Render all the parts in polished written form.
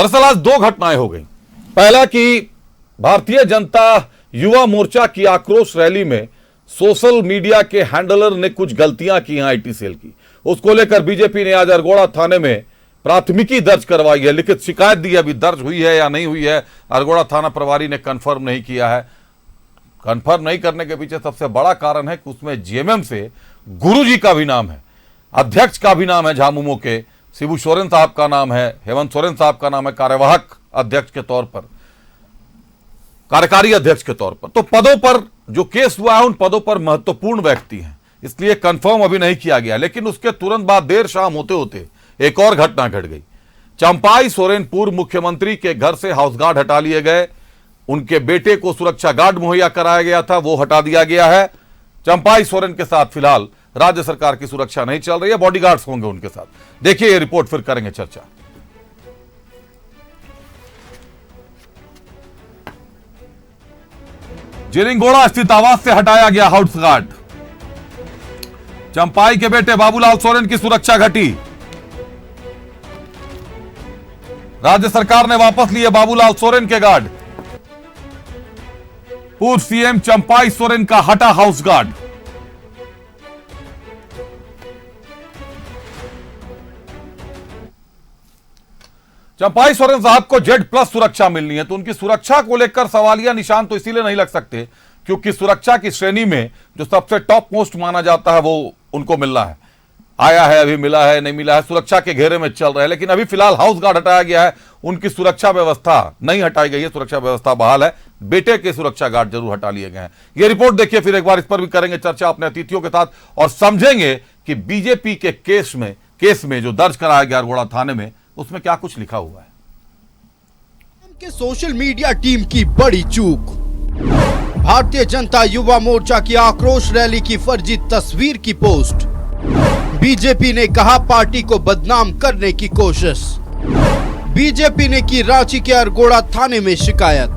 दरअसल आज दो घटनाएं हो गई। पहला कि भारतीय जनता युवा मोर्चा की आक्रोश रैली में सोशल मीडिया के हैंडलर ने कुछ गलतियां की हैं आईटी सेल की। उसको लेकर बीजेपी ने आज अरगोड़ा थाने में प्राथमिकी दर्ज करवाई है, लिखित शिकायत दी। अभी दर्ज हुई है या नहीं हुई है, अरगोड़ा थाना प्रभारी ने कंफर्म नहीं किया है। कंफर्म नहीं करने के पीछे सबसे बड़ा कारण है कि उसमें जेएमएम से गुरुजी का भी नाम है, अध्यक्ष का भी नाम है, झामुमो के शिबू सोरेन साहब का नाम है, हेमंत सोरेन साहब का नाम है कार्यवाहक अध्यक्ष के तौर पर, कार्यकारी अध्यक्ष के तौर पर। तो पदों पर जो केस हुआ है उन पदों पर महत्वपूर्ण व्यक्ति हैं, इसलिए कंफर्म अभी नहीं किया गया। लेकिन उसके तुरंत बाद देर शाम होते होते एक और घटना घट गई। चंपाई सोरेन पूर्व मुख्यमंत्री के घर से हाउस गार्ड हटा लिए गए। उनके बेटे को सुरक्षा गार्ड मुहैया कराया गया था, वो हटा दिया गया है। चंपाई सोरेन के साथ फिलहाल राज्य सरकार की सुरक्षा नहीं चल रही है, बॉडीगार्ड्स होंगे उनके साथ। देखिए ये रिपोर्ट, फिर करेंगे चर्चा। जिरिंगोड़ा स्थित आवास से हटाया गया हाउस गार्ड। चंपाई के बेटे बाबूलाल सोरेन की सुरक्षा घटी। राज्य सरकार ने वापस लिए बाबूलाल सोरेन के गार्ड। पूर्व सीएम चंपाई सोरेन का हटा हाउस गार्ड। चंपाई सोरेन साहब को Z+ सुरक्षा मिलनी है, तो उनकी सुरक्षा को लेकर सवालिया निशान तो इसीलिए नहीं लग सकते क्योंकि सुरक्षा की श्रेणी में जो सबसे टॉप मोस्ट माना जाता है वो उनको मिलना है। आया है, अभी मिला है, नहीं मिला है, सुरक्षा के घेरे में चल रहा है। लेकिन अभी फिलहाल हाउस गार्ड हटाया गया है, उनकी सुरक्षा व्यवस्था नहीं हटाई गई है, सुरक्षा व्यवस्था बहाल है। बेटे के सुरक्षा गार्ड जरूर हटा लिए गए हैं। ये रिपोर्ट देखिए, फिर एक बार इस पर भी करेंगे चर्चा अपने अतिथियों के साथ और समझेंगे कि बीजेपी के केस में जो दर्ज कराया गया अरगोड़ा थाने में, उसमें क्या कुछ लिखा हुआ है। के सोशल मीडिया टीम की बड़ी चूक। भारतीय जनता युवा मोर्चा की आक्रोश रैली की फर्जी तस्वीर की पोस्ट। बीजेपी ने कहा पार्टी को बदनाम करने की कोशिश। बीजेपी ने की रांची के अरगोड़ा थाने में शिकायत।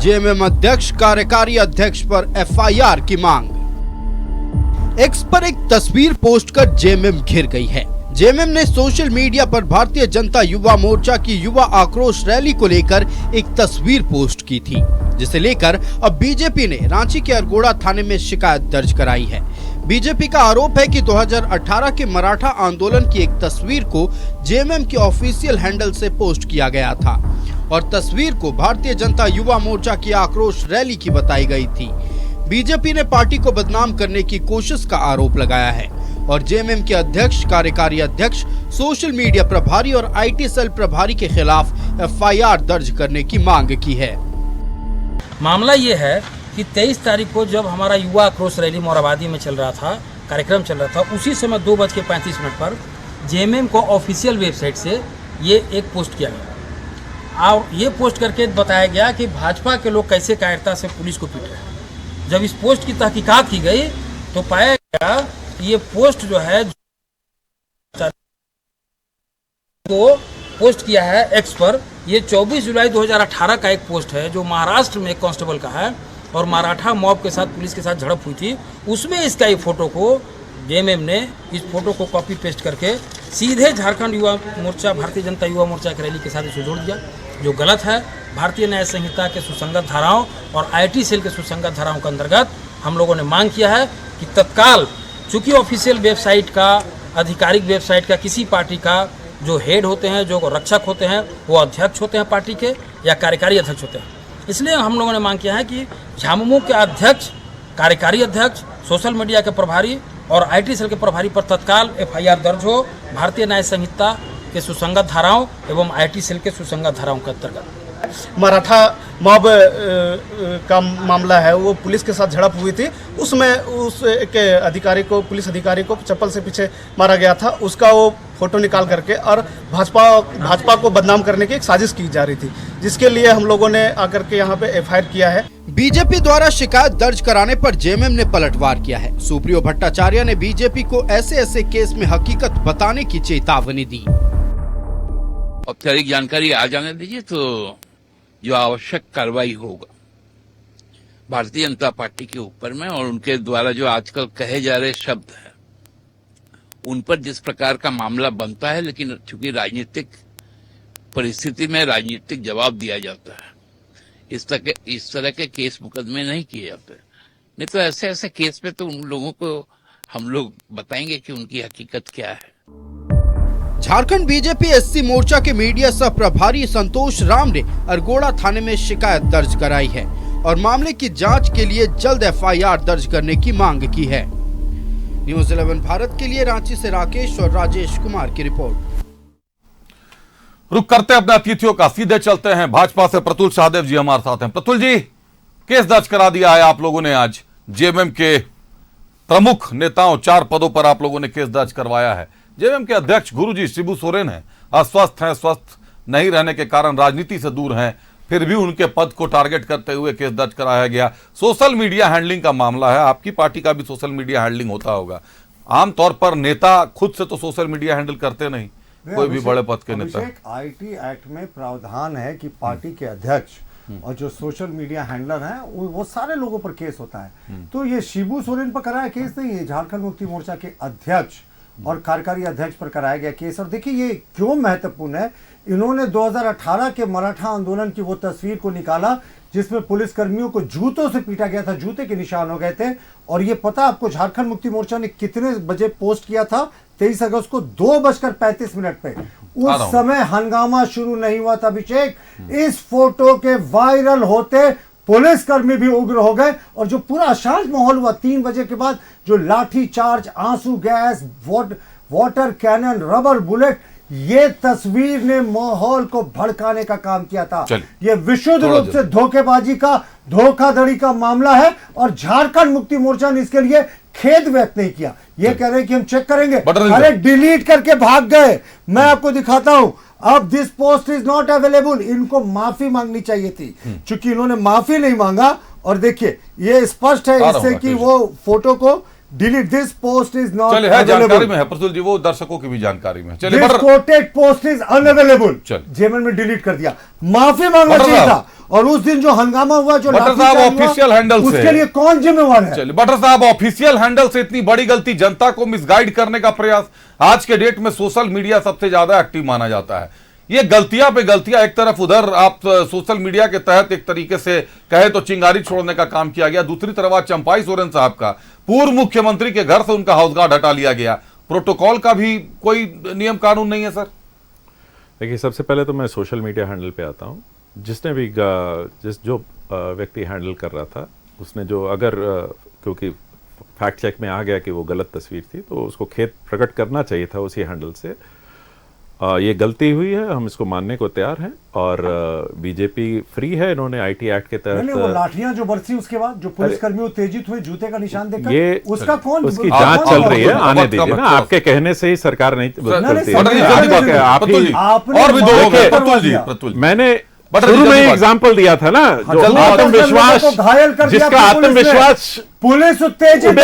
जेएमएम अध्यक्ष कार्यकारी अध्यक्ष पर एफआईआर की मांग। एक्स पर एक तस्वीर पोस्ट कर जेएमएम घिर गई है। जेएमएम ने सोशल मीडिया पर भारतीय जनता युवा मोर्चा की युवा आक्रोश रैली को लेकर एक तस्वीर पोस्ट की थी, जिसे लेकर अब बीजेपी ने रांची के अरगोड़ा थाने में शिकायत दर्ज कराई है। बीजेपी का आरोप है कि 2018 के मराठा आंदोलन की एक तस्वीर को जेएमएम के ऑफिशियल हैंडल से पोस्ट किया गया था और तस्वीर को भारतीय जनता युवा मोर्चा की आक्रोश रैली की बताई गई थी। बीजेपी ने पार्टी को बदनाम करने की कोशिश का आरोप लगाया है और जेएमएम के अध्यक्ष, कार्यकारी अध्यक्ष, सोशल मीडिया प्रभारी और आईटी सेल प्रभारी के खिलाफ एफआईआर दर्ज करने की मांग की है। मामला ये है कि 23 तारीख को जब हमारा युवा आक्रोश रैली मोराबादी में चल रहा था, कार्यक्रम चल रहा था, उसी समय 2:35 पर जेएमएम को ऑफिशियल वेबसाइट से ये एक पोस्ट किया गया और ये पोस्ट करके बताया गया कि भाजपा के लोग कैसे कायरता से पुलिस को पीट रहे हैं। जब इस पोस्ट की तहकीकात की गई तो पाया गया ये पोस्ट जो है तो पोस्ट किया है एक्स पर। ये 24 जुलाई 2018 का एक पोस्ट है जो महाराष्ट्र में एक कांस्टेबल का है और मराठा मॉब के साथ पुलिस के साथ झड़प हुई थी। उसमें इसका ये फोटो को जेएमएम ने इस फोटो को कॉपी पेस्ट करके सीधे झारखंड युवा मोर्चा, भारतीय जनता युवा मोर्चा की रैली के साथ इसे जोड़ दिया, जो गलत है। भारतीय न्याय संहिता के सुसंगत धाराओं और आईटी सेल के सुसंगत धाराओं के अंतर्गत हम लोगों ने मांग किया है कि तत्काल, चूंकि ऑफिशियल वेबसाइट का, आधिकारिक वेबसाइट का, किसी पार्टी का जो हेड होते हैं, जो रक्षक होते हैं, वो अध्यक्ष होते हैं पार्टी के या कार्यकारी अध्यक्ष होते हैं। इसलिए हम लोगों ने मांग किया है कि झामुमो के अध्यक्ष, कार्यकारी अध्यक्ष, सोशल मीडिया के प्रभारी और आईटी सेल के प्रभारी पर तत्काल एफआईआर दर्ज हो, भारतीय न्याय संहिता के सुसंगत धाराओं एवं आईटी सेल के सुसंगत धाराओं के अंतर्गत। मराठा मॉब का मामला है, वो पुलिस के साथ झड़प हुई थी, उसमें उस के अधिकारी को, पुलिस अधिकारी को चप्पल से पीछे मारा गया था, उसका वो फोटो निकाल करके और भाजपा को बदनाम करने की एक साजिश की जा रही थी, जिसके लिए हम लोगों ने आकर के यहाँ पे एफआईआर किया है। बीजेपी द्वारा शिकायत दर्ज कराने पर जेएमएम ने पलटवार किया है। सुप्रियो भट्टाचार्य ने बीजेपी को ऐसे केस में हकीकत बताने की चेतावनी दी। औपचारिक जानकारी आ जाने दीजिए तो जो आवश्यक कार्रवाई होगा भारतीय जनता पार्टी के ऊपर में और उनके द्वारा जो आजकल कहे जा रहे शब्द हैं उन पर जिस प्रकार का मामला बनता है, लेकिन चूंकि राजनीतिक परिस्थिति में राजनीतिक जवाब दिया जाता है। इस तरह के केस मुकदमे नहीं किए जाते, नहीं तो ऐसे ऐसे केस पे तो उन लोगों को हम लोग बताएंगे कि उनकी हकीकत क्या है। झारखंड बीजेपी एससी मोर्चा के मीडिया सह प्रभारी संतोष राम ने अरगोड़ा थाने में शिकायत दर्ज कराई है और मामले की जांच के लिए जल्द एफआईआर दर्ज करने की मांग की है। न्यूज़ 11 भारत के लिए रांची से राकेश और राजेश कुमार की रिपोर्ट। रुक करते अपने अतिथियों का, सीधे चलते हैं भाजपा से प्रतुल शाहदेव जी हमारे साथ हैं। प्रतुल जी, केस दर्ज करा दिया है आप लोगों ने आज, जेएमएम के प्रमुख नेताओं 4 पदों पर आप लोगों ने केस दर्ज करवाया है। जेएमएम के अध्यक्ष गुरुजी शिबू सोरेन हैं, अस्वस्थ हैं, स्वस्थ नहीं रहने के कारण राजनीति से दूर हैं, फिर भी उनके पद को टारगेट करते हुए केस दर्ज कराया गया। सोशल मीडिया हैंडलिंग का मामला है, आपकी पार्टी का भी सोशल मीडिया हैंडलिंग होता होगा। आमतौर पर नेता खुद से तो सोशल मीडिया हैंडल करते नहीं, कोई भी बड़े पद के नेता। आईटी एक्ट में प्रावधान है कि पार्टी के अध्यक्ष और जो सोशल मीडिया हैंडलर हैं वो सारे लोगों पर केस होता है। तो ये शिबू सोरेन पर कराया केस नहीं है, झारखंड मुक्ति मोर्चा के अध्यक्ष और कार्यकारी अध्यक्ष पर कराया गया केस। और देखिए ये क्यों महत्वपूर्ण है, इन्होंने 2018 के मराठा आंदोलन की वो तस्वीर को निकाला जिसमें पुलिस कर्मियों को जूतों से पीटा गया था, जूते के निशान हो गए थे। और ये पता आपको झारखंड मुक्ति मोर्चा ने कितने बजे पोस्ट किया था? 23 अगस्त को 2:35 पे। उस समय हंगामा शुरू नहीं हुआ था अभिषेक। इस फोटो के वायरल होते पुलिसकर्मी भी उग्र हो गए और जो पूरा अशांत माहौल हुआ 3 बजे के बाद, जो लाठी चार्ज, आंसू gas, water cannon, rubber bullet, ये तस्वीर ने माहौल को भड़काने का काम किया था। ये विशुद्ध रूप से धोखेबाजी का, धोखाधड़ी का मामला है और झारखंड मुक्ति मोर्चा ने इसके लिए खेद व्यक्त नहीं किया। ये कह रहे हैं कि हम चेक करेंगे, अरे डिलीट करके भाग गए। मैं आपको दिखाता हूं, अब this post is not available. इनको माफी मांगनी चाहिए थी, क्योंकि इन्होंने माफी नहीं मांगा। और देखिए ये स्पष्ट है इससे कि वो फोटो को delete, this post is not available. जानकारी में है प्रतुल जी, वो दर्शकों की भी जानकारी में। चलिए, coated post is unavailable, JMM ने डिलीट कर दिया। माफी मांगना चाहिए था। और उस दिन जो हंगामा हुआ, जो ऑफिशियल हैंडल से, उसके लिए कौन जिम्मेवार है? चलिए बटर साहब, ऑफिशियल हैंडल से इतनी बड़ी गलती, जनता को मिसगाइड करने का प्रयास। आज के डेट में सोशल मीडिया सबसे ज्यादा एक्टिव माना जाता है। ये गलतियां पे गलतियां, एक तरफ उधर आप सोशल मीडिया के तहत एक तरीके से कहे तो चिंगारी छोड़ने का काम किया गया, दूसरी तरफ आज चंपाई सोरेन साहब का, पूर्व मुख्यमंत्री के घर से उनका हाउस गार्ड हटा लिया गया। प्रोटोकॉल का भी कोई नियम कानून नहीं है सर? देखिए, सबसे पहले तो मैं सोशल मीडिया हैंडल पे आता हूँ। जिसने भी जो व्यक्ति हैंडल कर रहा था, उसने जो अगर क्योंकि फैक्ट चेक में आ गया कि वो गलत तस्वीर थी, तो उसको खेद प्रकट करना चाहिए था उसी हैंडल से। ये गलती हुई है, हम इसको मानने को तैयार हैं और बीजेपी फ्री है। इन्होंने आईटी एक्ट के तहत वो लाठियां जो बरसी उसके बाद जो पुलिसकर्मी उत्तेजित हुए, जूते का निशान देखकर, ये उसका कौन, उसकी जांच चल रही है, आने दीजिए ना। आपके कहने से ही सरकार नहीं चलती है। मैंने शुरू में एग्जाम्पल दिया था ना, जो आत्मविश्वास, जिसका आत्मविश्वास पुलिस उत्तेजित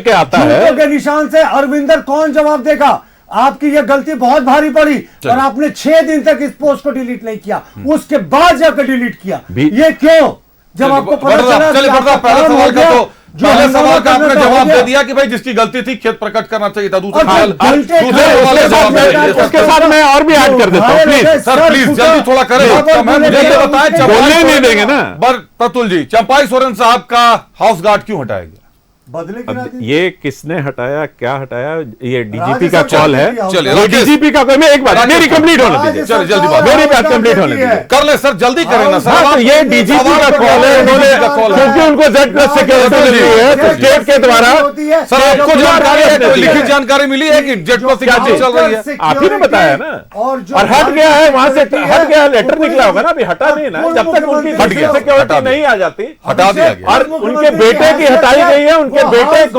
के आता है के निशान से, अरविंदर कौन जवाब देगा? आपकी यह गलती बहुत भारी पड़ी और आपने 6 दिन तक इस पोस्ट को डिलीट नहीं किया, उसके बाद जाकर डिलीट किया। ये क्यों? जब आपको पता चला पहले सवाल का आपने जवाब दे दिया कि भाई जिसकी गलती थी खेद प्रकट करना चाहिए था। दूसरे उसके साथ मैं और भी ऐड कर देता हूँ, प्लीज सर, प्लीज जल्दी थोड़ा करें। मुझे ये बताएं, बोलने नहीं देंगे ना प्रतुल जी, चंपाई सोरेन साहब का हाउस गार्ड क्यों हटाया गया? बदले की ये किसने हटाया, क्या हटाया, ये डीजीपी का कॉल है। चलिए डीजीपी का, मैं एक बात, मेरी कंप्लीट होने दीजिए। चलिए जल्दी बात, मेरी बात कंप्लीट होने दीजिए। कर ले सर, जल्दी करें ना सर। ये डीजीपी का कॉल है, उन्होंने क्योंकि उनको जेड प्लस सिक्योरिटी मिली है तो स्टेट के द्वारा। सर आपको जानकारी है, कोई लिखित जानकारी मिली है कि जेड प्लस सिक्योरिटी चल रही है? आप ही ने बताया ना। और हट गया है, वहां से हट गया, लेटर निकला होगा ना, अभी हटा नहीं ना। जब तक उनकी सिक्योरिटी नहीं आ जाती, हटा दिया गया। और उनके बेटे की हटाई गई है, उनके बेटे को,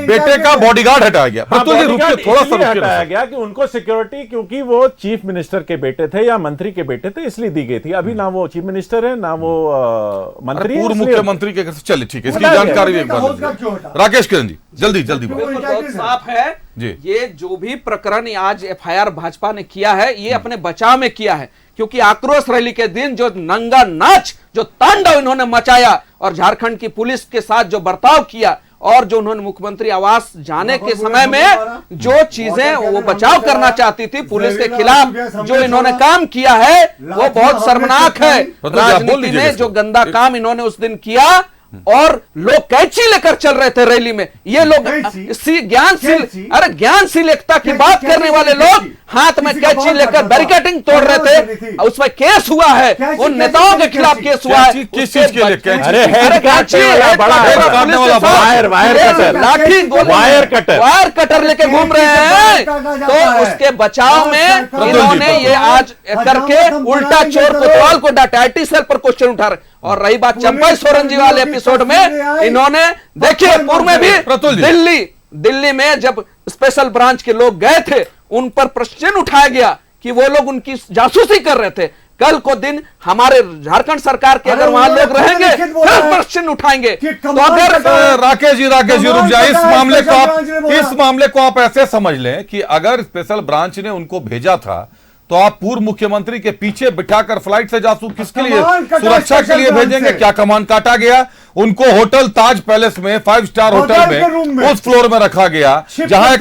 बेटे का बॉडीगार्ड हटाया गया। थोड़ा सा हटाया गया कि उनको सिक्योरिटी, क्योंकि वो चीफ मिनिस्टर के बेटे थे या मंत्री के बेटे थे, इसलिए दी गई थी। अभी ना वो चीफ मिनिस्टर है ना वो मंत्री, पूर्व मुख्यमंत्री के। चलिए ठीक है, इसकी जानकारी भी एक बार राकेश किरण जी, जल्दी जल्दी साफ है जी। ये जो भी प्रकरण आज एफआईआर भाजपा ने किया है, ये अपने बचाव में किया है, क्योंकि आक्रोश रैली के दिन जो नंगा नाच, जो तांडव इन्होंने मचाया और झारखंड की पुलिस के साथ जो बर्ताव किया, और जो उन्होंने मुख्यमंत्री आवास जाने के समय में जो चीजें वो बचाव करना चाहती थी पुलिस के खिलाफ, जो इन्होंने काम किया है वो बहुत शर्मनाक है। राजनीति में जो गंदा काम इन्होंने उस दिन किया, और लोग कैंची लेकर चल रहे थे रैली में, ये लोग ज्ञानशील एकता की बात करने वाले लोग हाथ में कैंची लेकर बैरिकेडिंग तोड़ रहे थे। उसमें केस हुआ है, उन नेताओं के खिलाफ केस हुआ है। किस चीज के लिए? लाठी वायर कटर लेके घूम रहे हैं, तो उसके बचाव में इन्होंने ये आज करके उल्टा चोर कोतवाल को डांटा, IT सेल पर क्वेश्चन उठा रहे। और रही बात चंपई सोरेन जी वाले एपिसोड में, इन्होंने देखिए पूर्व में भी दिल्ली में जब स्पेशल ब्रांच के लोग गए थे, उन पर प्रश्न उठाया गया कि वो लोग उनकी जासूसी कर रहे थे। कल को दिन हमारे झारखंड सरकार के अगर वहां लोग रहेंगे फिर प्रश्न उठाएंगे। तो अगर राकेश जी रुक जाए, इस मामले को आप ऐसे समझ लें कि अगर स्पेशल ब्रांच ने उनको भेजा था तो आप पूर्व मुख्यमंत्री के पीछे बिठाकर फ्लाइट से जासूस किसके लिए? सुरक्षा के लिए भेजेंगे क्या? कमान काटा गया, उनको होटल ताज पैलेस में 5 स्टार होटल में उस फ्लोर में रखा गया जहां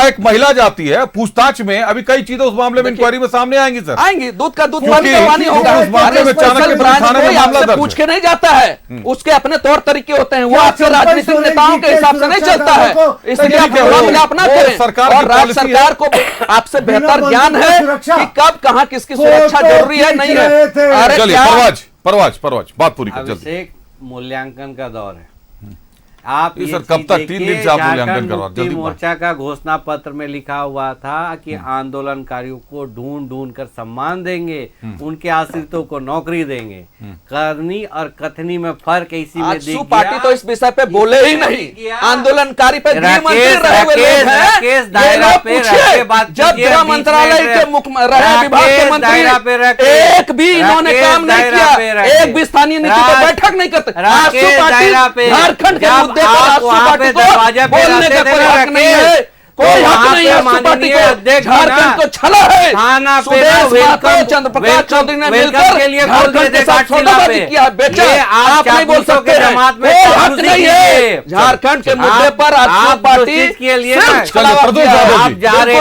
एक महिला जाती है, पूछताछ में अभी कई चीजें उस मामले में इंक्वायरी में सामने आएंगी सर, आएंगी। दूध का दूध पानी का पानी होगा। उस मामले में आपसे पूछ के नहीं जाता है, उसके अपने तौर तरीके होते हैं, वो आपके राजनीतिक नेताओं के हिसाब से नहीं चलता है, इसलिए आप मामला अपना करें। और राज्य सरकार को आपसे बेहतर ज्ञान है कि कब कहां किसकी सुरक्षा जरूरी है, नहीं है। अरे परवाज बात पूरी कर जल्दी। मूल्यांकन का दौर है। आप ये सर कब तक? 3 दिन से आप मूल्यांकन करवा जल्दी। मोर्चा का घोषणा पत्र में लिखा हुआ था कि आंदोलनकारियों को ढूंढ कर सम्मान देंगे, उनके आश्रितों को नौकरी देंगे। करनी और कथनी में फर्क इसी में दिख गया। पार्टी तो इस विषय पे बोले ही नहीं। आंदोलनकारी पे गृह मंत्री रहे हुए लोग हैं। जब गृह मंत्रालय के रहे विभाग के मंत्री, एक भी इन्होंने काम नहीं किया, एक भी स्थानीय नीति पर बैठक नहीं करते। झारखंड के पे दरवाजे पे बोलने का कोई हक नहीं है, कोई हक नहीं है। पार्टी को झारखंड को छला है। थाना पे चंद्रप्रकाश चौधरी ने मिलकर के लिए झारखंड के साथ सौदाबाजी किया, बेचा। आप नहीं बोल सकते, हक नहीं है। झारखंड के मुद्दे पर आप पार्टी के लिए आप जा रहे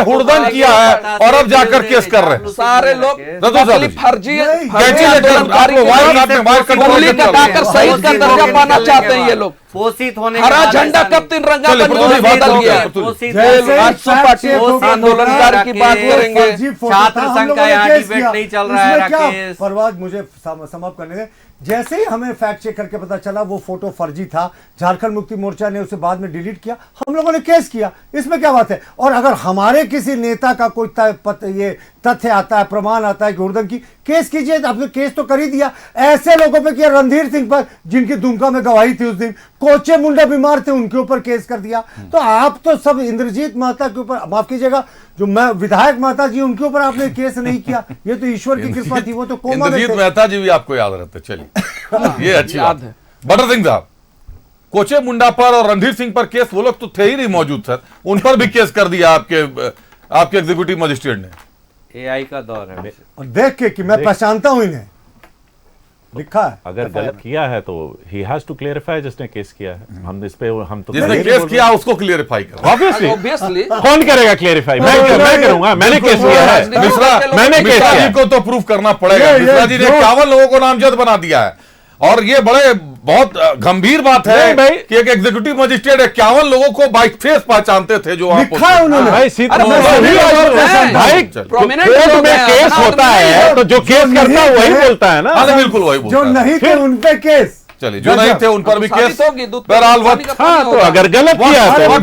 हुड़दंग किया है और अब जाकर केस कर रहे हैं सारे लोग। फर्जी कटाकर शहीद का दर्जा पाना चाहते हैं ये लोग। पोषित होने हरा झंडा कब तिरंगा बदल गया। आंदोलनकारी की बात करेंगे। छात्र संघ का यहाँ डिबेट नहीं चल रहा है। राकेश परवाज, मुझे समाप्त करने दें। जैसे ही हमें फैक्ट चेक करके पता चला वो फोटो फर्जी था, झारखंड मुक्ति मोर्चा ने उसे बाद में डिलीट किया, हम लोगों ने केस किया। इसमें क्या बात है? और अगर हमारे किसी नेता का कोई ये तथ्य आता है, प्रमाण आता है कि हुड़दंग की, केस कीजिए। आपने केस तो कर ही दिया। ऐसे लोगों पे किया, रणधीर सिंह पर जिनकी दुमका में गवाही थी उस दिन, कोचे मुंडा बीमार थे उनके ऊपर केस कर दिया। तो आप तो सब इंद्रजीत महता के ऊपर, माफ कीजिएगा, जो मैं विधायक महता जी उनके ऊपर आपने केस नहीं किया। ये तो ईश्वर की कृपा थी, वो तो कोमा में थे। इंद्रजीत मेहता जी भी आपको याद रहते। चलिए ये अच्छी बात है। बटर सिंह साहब, कोचे मुंडा पर और रणधीर सिंह पर केस, वो लोग तो थे ही नहीं मौजूद सर, उन पर भी केस कर दिया आपके एग्जीक्यूटिव मजिस्ट्रेट ने। AI का दौर है। और देख के कि मैं पहचानता हूं इन्हें, लिखा है। अगर गलत किया है तो ही हैज टू क्लेरिफाई। जिसने केस किया है, हम इस पे हम तो जिसने केस किया उसको क्लियरिफाई करो। ऑब्वियसली कौन करेगा क्लियरिफाई? मैं करूंगा, मैंने केस किया है। मिश्रा जी को तो प्रूफ करना पड़ेगा। मिश्रा जी ने 51 लोगों को नामजद बना दिया है और ये बहुत गंभीर बात है कि एक एग्जीक्यूटिव मजिस्ट्रेट 51 लोगों को बाई फेस पहचानते थे जो लिखा है उन्होंने। भाई कोर्ट में केस होता है तो जो केस करता है वही बोलता है ना। बिल्कुल वही बोलता जो नहीं थे उन पे केस। चलिए, जो नहीं थे उन पर भी केस। तो अगर गलत किया तो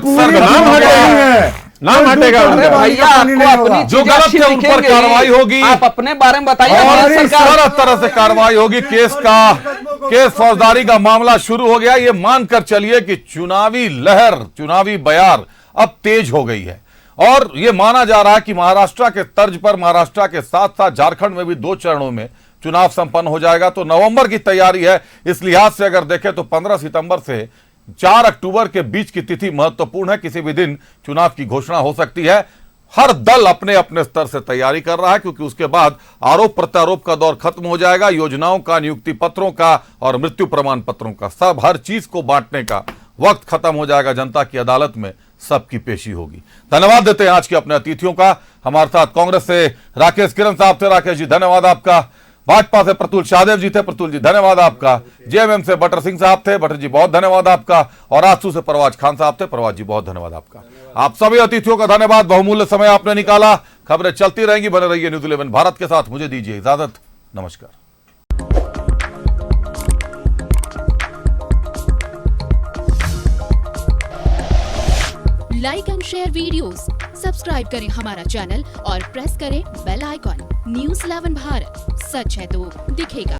नाम हटेगा उनका। भैया आपको जो गलत थे उन पर कार्रवाई होगी। आप अपने बारे में बताइए। और हर तरह से कार्रवाई होगी। केस फौजदारी का मामला शुरू हो गया। ये मानकर चलिए कि चुनावी लहर, चुनावी बयार अब तेज हो गई है और ये माना जा रहा है कि महाराष्ट्र के तर्ज पर महाराष्ट्र के साथ साथ झारखंड में भी 2 चरणों में चुनाव संपन्न हो जाएगा। तो नवंबर की तैयारी है। इस लिहाज से अगर देखें तो 15 सितंबर से 4 अक्टूबर के बीच की तिथि महत्वपूर्ण है। किसी भी दिन चुनाव की घोषणा हो सकती है। हर दल अपने अपने स्तर से तैयारी कर रहा है, क्योंकि उसके बाद आरोप प्रत्यारोप का दौर खत्म हो जाएगा। योजनाओं का, नियुक्ति पत्रों का और मृत्यु प्रमाण पत्रों का, सब हर चीज को बांटने का वक्त खत्म हो जाएगा। जनता की अदालत में सबकी पेशी होगी। धन्यवाद देते हैं आज के अपने अतिथियों का। हमारे साथ कांग्रेस से राकेश किरण साहब थे। राकेश जी धन्यवाद आपका। भाजपा से प्रतुल शाहदेव जी थे। प्रतुल जी धन्यवाद आपका। जेएमएम से बटर सिंह साहब थे। बटर जी बहुत धन्यवाद आपका। और आजसू से परवाज खान साहब थे। परवाज जी बहुत धन्यवाद आपका। आप सभी अतिथियों का धन्यवाद। बहुमूल्य समय आपने निकाला। खबरें चलती रहेंगी, बने रहिए न्यूज़ 11 भारत के साथ। मुझे दीजिए इजाजत, नमस्कार। Like and share videos, subscribe करें हमारा चैनल और प्रेस करें बेल आइकॉन। न्यूज़ 11 भारत, सच है तो दिखेगा।